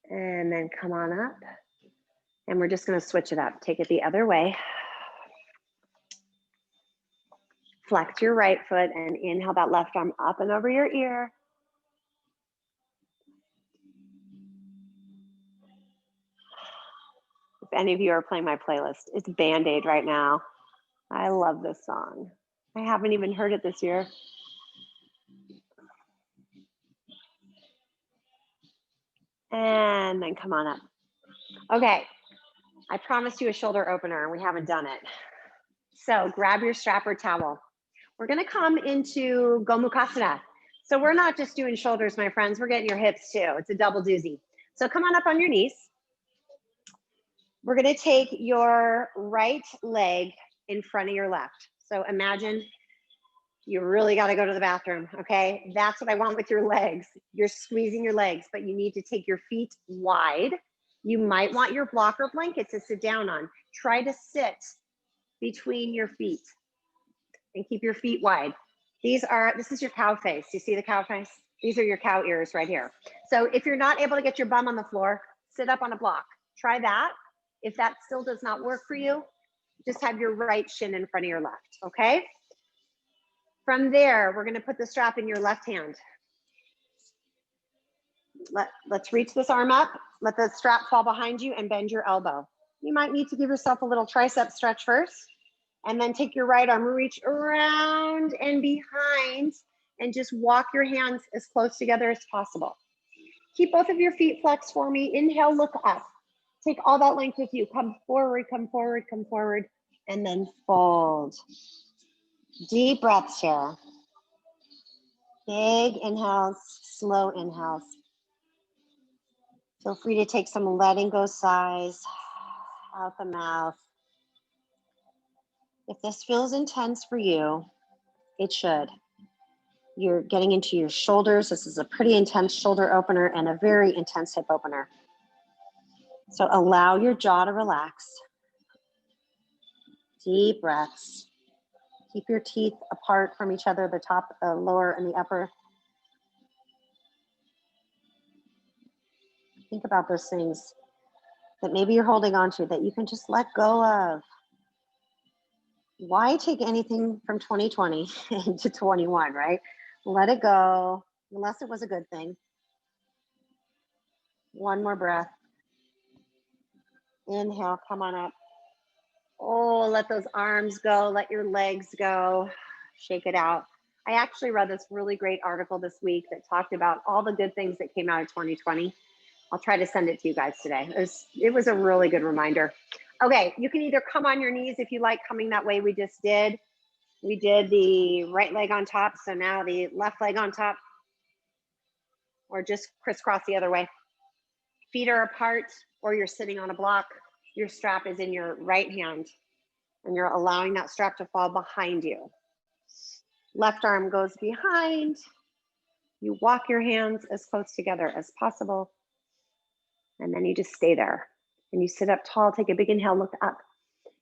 And then come on up. And we're just gonna switch it up. Take it the other way. Flex your right foot and inhale that left arm up and over your ear. If any of you are playing my playlist, it's Band-Aid right now. I love this song. I haven't even heard it this year. And then come on up. Okay, I promised you a shoulder opener and we haven't done it. So grab your strap or towel. We're gonna come into Gomukhasana. So we're not just doing shoulders, my friends, we're getting your hips too. It's a double doozy. So come on up on your knees. We're gonna take your right leg in front of your left. So imagine you really gotta go to the bathroom, okay? That's what I want with your legs. You're squeezing your legs, but you need to take your feet wide. You might want your block or blanket to sit down on. Try to sit between your feet and keep your feet wide. This is your cow face. You see the cow face? These are your cow ears right here. So if you're not able to get your bum on the floor, sit up on a block. Try that. If that still does not work for you, just have your right shin in front of your left, okay? From there, we're gonna put the strap in your left hand. Let's reach this arm up. Let the strap fall behind you and bend your elbow. You might need to give yourself a little tricep stretch first, and then take your right arm, reach around and behind, and just walk your hands as close together as possible. Keep both of your feet flexed for me. Inhale, look up. Take all that length with you. Come forward, come forward, come forward, and then fold. Deep breaths here. Big inhales, slow inhales. Feel free to take some letting go sighs out the mouth. If this feels intense for you, it should. You're getting into your shoulders. This is a pretty intense shoulder opener and a very intense hip opener. So allow your jaw to relax. Deep breaths. Keep your teeth apart from each other, the top, the lower, and the upper. Think about those things that maybe you're holding on to that you can just let go of. Why take anything from 2020 into 21, right? Let it go, unless it was a good thing. One more breath. Inhale, come on up. Oh, let those arms go, let your legs go. Shake it out. I actually read this really great article this week that talked about all the good things that came out of 2020. I'll try to send it to you guys today. It was a really good reminder. Okay, you can either come on your knees if you like coming that way we just did. We did the right leg on top, so now the left leg on top, or just crisscross the other way. Feet are apart, or you're sitting on a block. Your strap is in your right hand, and you're allowing that strap to fall behind you. Left arm goes behind. You walk your hands as close together as possible, and then you just stay there. And you sit up tall, take a big inhale, look up.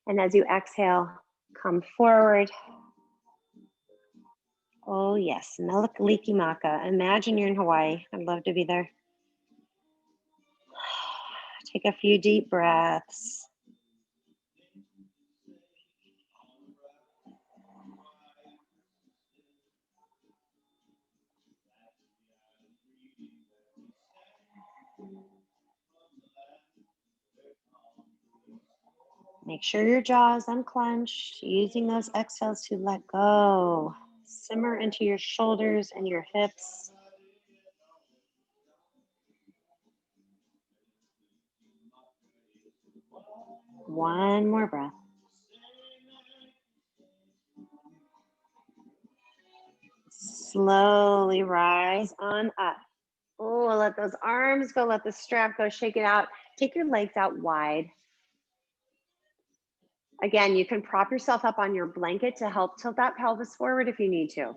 And as you exhale, come forward. Oh yes, Melikilimaka. Imagine you're in Hawaii. I'd love to be there. Take a few deep breaths. Make sure your jaw is unclenched, using those exhales to let go. Simmer into your shoulders and your hips. One more breath. Slowly rise on up. Oh, let those arms go, let the strap go, shake it out. Take your legs out wide. Again, you can prop yourself up on your blanket to help tilt that pelvis forward if you need to.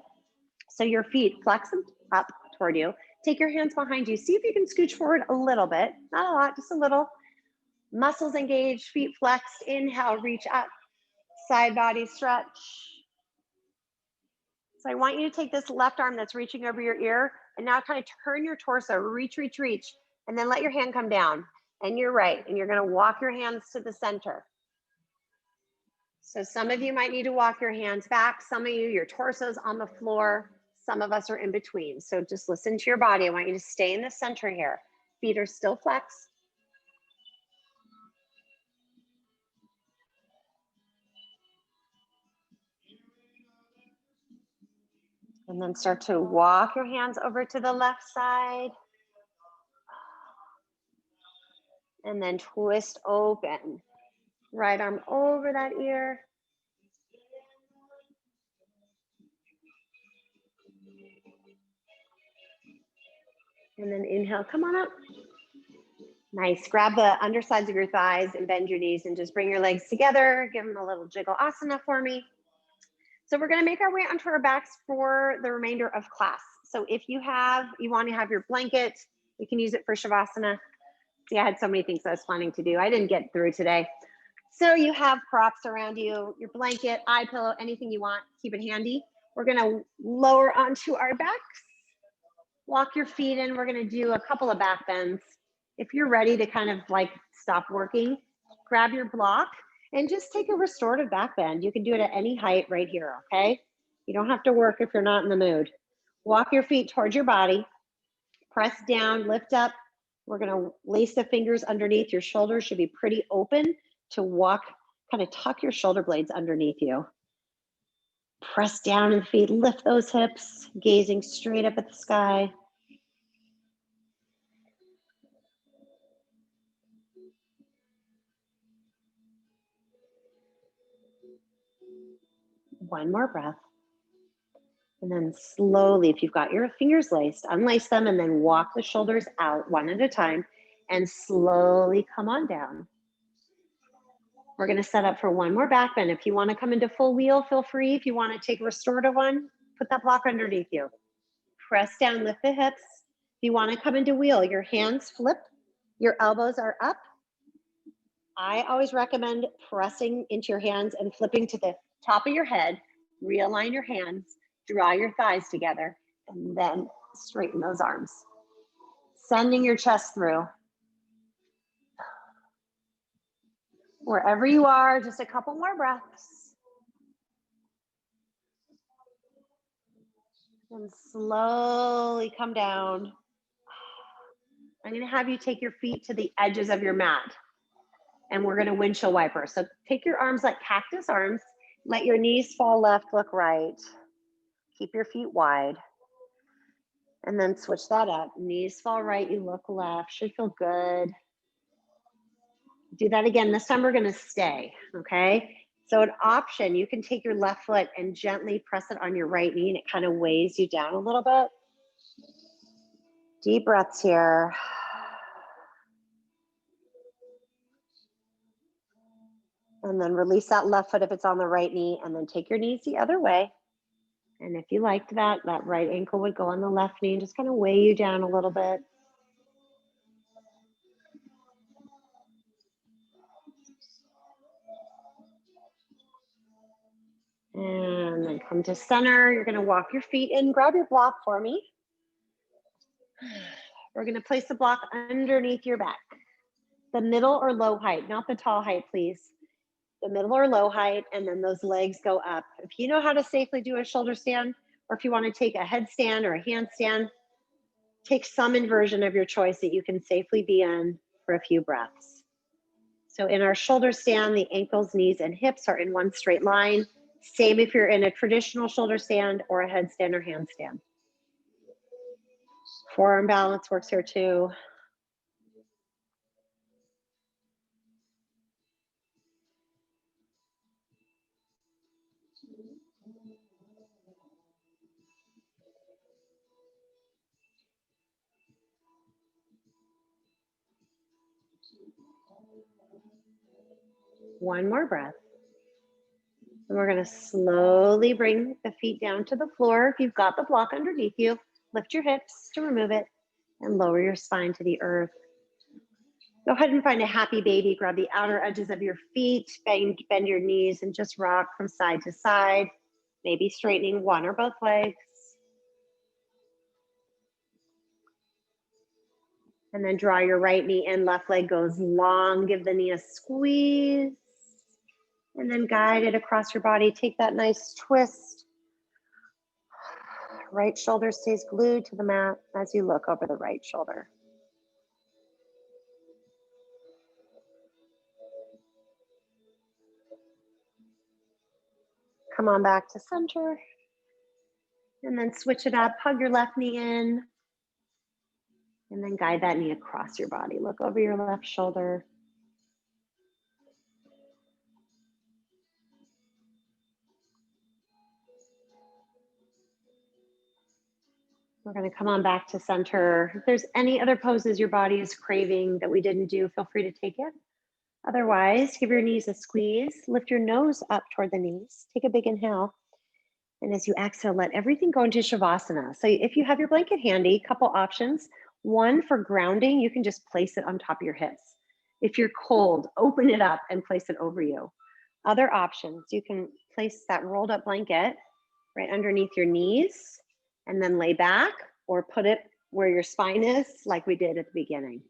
So your feet flex them up toward you. Take your hands behind you. See if you can scooch forward a little bit. Not a lot, just a little. Muscles engaged, feet flexed. Inhale, reach up. Side body stretch. So I want you to take this left arm that's reaching over your ear and now kind of turn your torso, reach, reach, reach, and then let your hand come down. And you're right, and you're gonna walk your hands to the center. So some of you might need to walk your hands back. Some of you, your torso's on the floor. Some of us are in between. So just listen to your body. I want you to stay in the center here. Feet are still flexed. And then start to walk your hands over to the left side. And then twist open. Right arm over that ear. And then inhale, come on up. Nice, grab the undersides of your thighs and bend your knees and just bring your legs together. Give them a little jiggle asana for me. So we're gonna make our way onto our backs for the remainder of class. So if you want to have your blanket, we can use it for Shavasana. See, I had so many things I was planning to do. I didn't get through today. So you have props around you, your blanket, eye pillow, anything you want, keep it handy. We're gonna lower onto our backs. Walk your feet in. We're gonna do a couple of back bends. If you're ready to kind of like stop working, grab your block and just take a restorative back bend. You can do it at any height right here, okay? You don't have to work if you're not in the mood. Walk your feet towards your body. Press down, lift up. We're gonna lace the fingers underneath. Your shoulders should be pretty open to walk, kind of tuck your shoulder blades underneath you. Press down in the feet, lift those hips, gazing straight up at the sky. One more breath. And then slowly, if you've got your fingers laced, unlace them and then walk the shoulders out one at a time and slowly come on down. We're gonna set up for one more back bend. If you wanna come into full wheel, feel free. If you wanna take a restorative one, put that block underneath you. Press down, lift the hips. If you wanna come into wheel, your hands flip, your elbows are up. I always recommend pressing into your hands and flipping to the top of your head. Realign your hands, draw your thighs together, and then straighten those arms. Sending your chest through. Wherever you are, just a couple more breaths. And slowly come down. I'm going to have you take your feet to the edges of your mat. And we're going to windshield wiper. So take your arms like cactus arms. Let your knees fall left, look right. Keep your feet wide. And then switch that up. Knees fall right, you look left. Should feel good. Do that again. This time we're going to stay, okay? So an option, you can take your left foot and gently press it on your right knee and it kind of weighs you down a little bit. Deep breaths here. And then release that left foot if it's on the right knee, and then take your knees the other way. And if you liked that, that right ankle would go on the left knee and just kind of weigh you down a little bit. And then come to center. You're going to walk your feet in. Grab your block for me. We're going to place the block underneath your back. The middle or low height, not the tall height, please. The middle or low height, and then those legs go up. If you know how to safely do a shoulder stand, or if you want to take a headstand or a handstand, take some inversion of your choice that you can safely be in for a few breaths. So in our shoulder stand, the ankles, knees, and hips are in one straight line. Same if you're in a traditional shoulder stand or a headstand or handstand. Forearm balance works here too. One more breath. And we're going to slowly bring the feet down to the floor. If you've got the block underneath you, lift your hips to remove it and lower your spine to the earth. Go ahead and find a happy baby. Grab the outer edges of your feet, bend your knees, and just rock from side to side, maybe straightening one or both legs. And then draw your right knee in, left leg goes long, give the knee a squeeze. And then guide it across your body. Take that nice twist. Right shoulder stays glued to the mat as you look over the right shoulder. Come on back to center. And then switch it up. Hug your left knee in. And then guide that knee across your body. Look over your left shoulder. We're going to come on back to center. If there's any other poses your body is craving that we didn't do, feel free to take it. Otherwise, give your knees a squeeze. Lift your nose up toward the knees. Take a big inhale. And as you exhale, let everything go into Shavasana. So if you have your blanket handy, a couple options. One, for grounding, you can just place it on top of your hips. If you're cold, open it up and place it over you. Other options, you can place that rolled up blanket right underneath your knees and then lay back, or put it where your spine is, like we did at the beginning.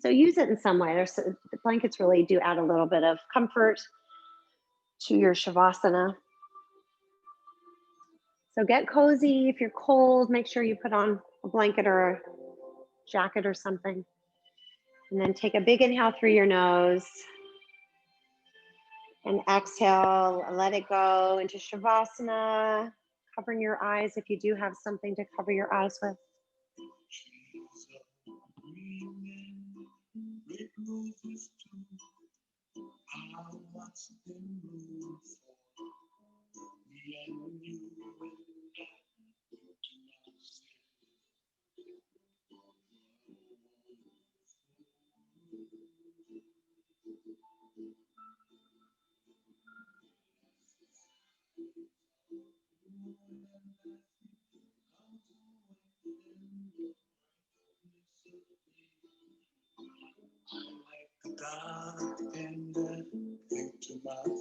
So use it in some way. The blankets really do add a little bit of comfort to your Shavasana. So get cozy. If you're cold, make sure you put on a blanket or a jacket or something. And then take a big inhale through your nose. And exhale, let it go into Shavasana. Covering your eyes if you do have something to cover your eyes with. And I think to myself,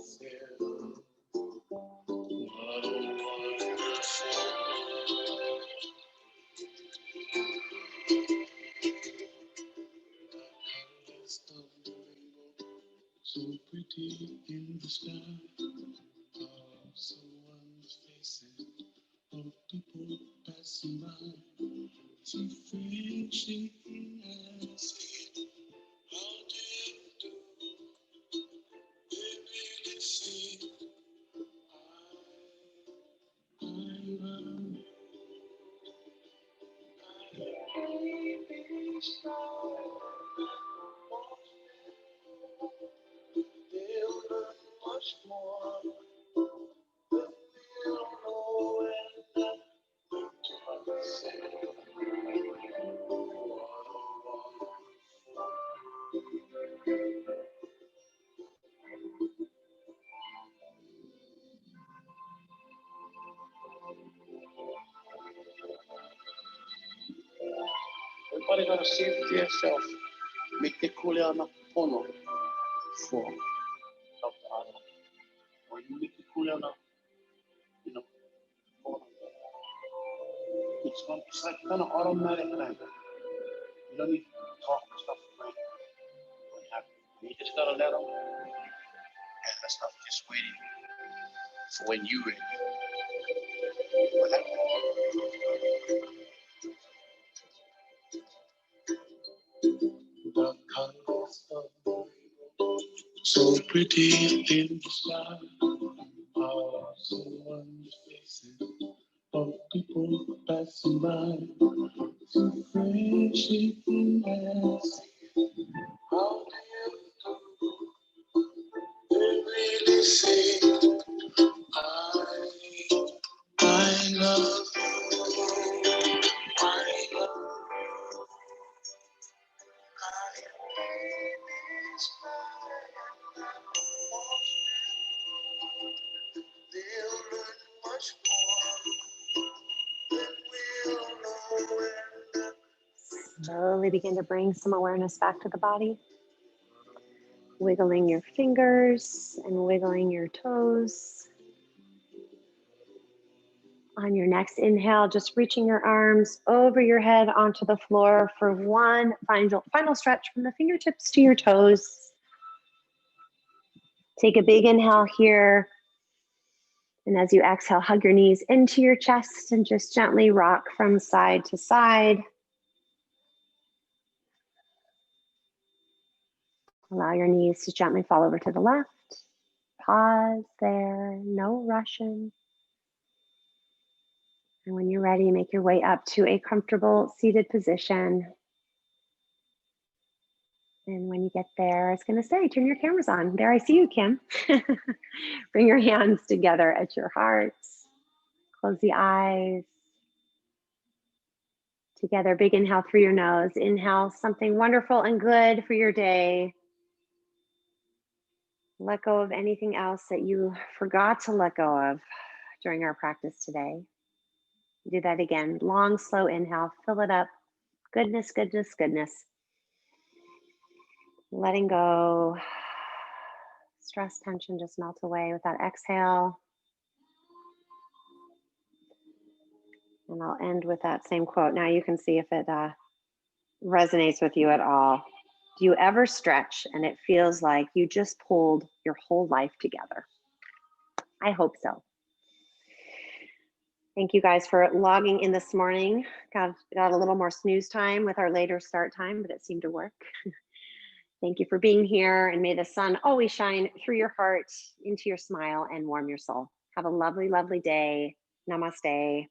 so pretty sky of someone's faces, of people passing by. She feels shaking as how do you do? Baby, they say I love you. Baby, strong. They'll learn much more than we'll know and to myself. Everybody gotta see it for yourself. Make the kuleana pono for help the other. When you make the kuleana, you know, pono, it's like kind of automatic thing. You don't need to talk and stuff right when it happens. You just gotta let them, and that stuff just waiting for when you ready. What happened? The colors of the rainbow, so pretty in the sky, are someone's faces of people passing by. So friends shaking hands, how do you do? They really say, I love you, I love you. They'll learn much more than we'll know. Slowly begin to bring some awareness back to the body. Wiggling your fingers and wiggling your toes. On your next inhale, just reaching your arms over your head onto the floor for one final stretch from the fingertips to your toes. Take a big inhale here. And as you exhale, hug your knees into your chest and just gently rock from side to side. Allow your knees to gently fall over to the left. Pause there, no rushing. And when you're ready, make your way up to a comfortable seated position. And when you get there, I was going to say, turn your cameras on. There, I see you, Kim. Bring your hands together at your hearts. Close the eyes. Together, big inhale through your nose. Inhale something wonderful and good for your day. Let go of anything else that you forgot to let go of during our practice today. Do that again. Long, slow inhale. Fill it up. Goodness, goodness, goodness. Letting go. Stress, tension just melt away with that exhale. And I'll end with that same quote. Now you can see if it resonates with you at all. Do you ever stretch and it feels like you just pulled your whole life together? I hope so. Thank you guys for logging in this morning. Got a little more snooze time with our later start time, but it seemed to work. Thank you for being here, and may the sun always shine through your heart, into your smile, and warm your soul. Have a lovely, lovely day. Namaste.